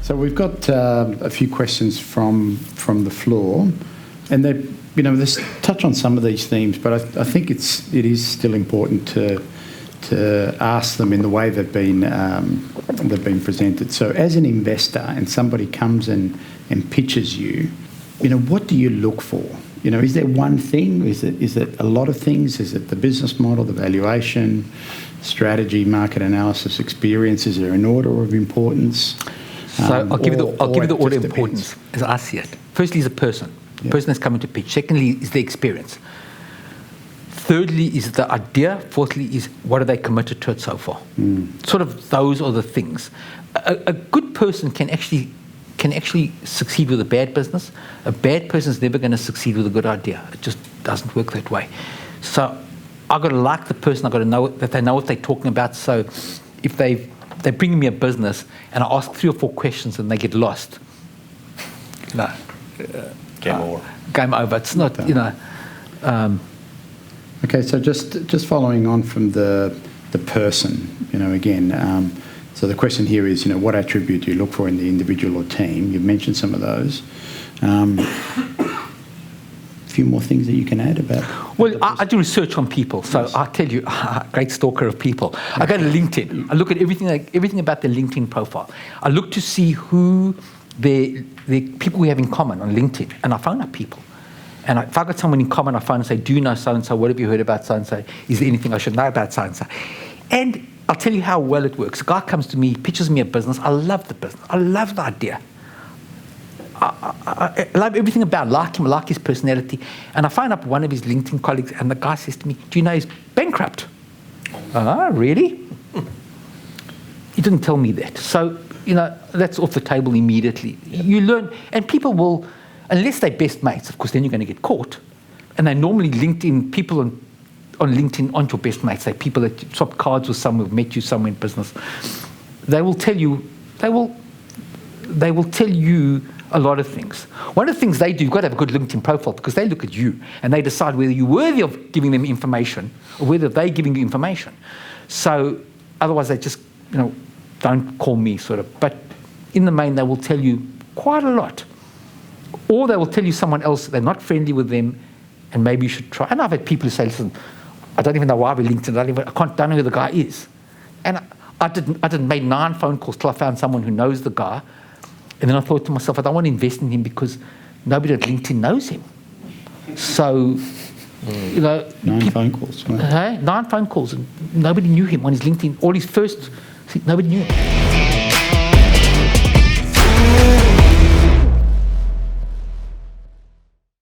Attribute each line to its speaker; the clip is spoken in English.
Speaker 1: So we've got a few questions from the floor, and they, let's touch on some of these themes, but I think it is still important to ask them in the way they've been presented. So as an investor, and somebody comes and pitches you, what do you look for? Is there one thing? Is it a lot of things? Is it the business model, the valuation, strategy, market analysis, experience? Is there an order of importance?
Speaker 2: So I'll give you the order of importance as I see it. Firstly is a person. The person that's coming to pitch. Secondly is the experience. Thirdly is the idea. Fourthly is what are they committed to it so far. Sort of those are the things. A good person can actually succeed with a bad business. A bad person is never going to succeed with a good idea. It just doesn't work that way. So I've got to like the person. I've got to know that they know what they're talking about. So if they bring me a business and I ask 3 or 4 questions and they get lost, game over. It's not,
Speaker 1: Okay, so just following on from the person, again, so the question here is, what attribute do you look for in the individual or team? You've mentioned some of those. A few more things that you can add about.
Speaker 2: Well, I do research on people, so yes. I tell you, great stalker of people. I go to LinkedIn. I look at everything about their LinkedIn profile. I look to see who the people we have in common on LinkedIn, and I phone up people. And if I've got someone in common, I phone and say, do you know so-and-so? What have you heard about so-and-so? Is there anything I should know about so-and-so? And I'll tell you how well it works. A guy comes to me, pitches me a business. I love the business. I love the idea. I love everything about it. I like him. I like his personality. And I phone up one of his LinkedIn colleagues, and the guy says to me, do you know he's bankrupt? Oh, really? He didn't tell me that. So, that's off the table immediately. Yep. You learn, and people will, unless they're best mates, of course, then you're going to get caught. And they normally people on LinkedIn aren't your best mates. They're people that swap cards with someone who've met you somewhere in business. They will tell you, they will tell you a lot of things. One of the things they do, you've got to have a good LinkedIn profile because they look at you and they decide whether you're worthy of giving them information or whether they're giving you information. So otherwise they just, don't call me sort of. But in the main, they will tell you quite a lot. Or they will tell you someone else, they're not friendly with them, and maybe you should try. And I've had people who say, listen, I don't even know why we're LinkedIn. I don't know who the guy is. And I made 9 phone calls till I found someone who knows the guy. And then I thought to myself, I don't want to invest in him because nobody at LinkedIn knows him. So,
Speaker 1: 9 phone calls. Right?
Speaker 2: 9 phone calls, and nobody knew him on his LinkedIn. Nobody knew him.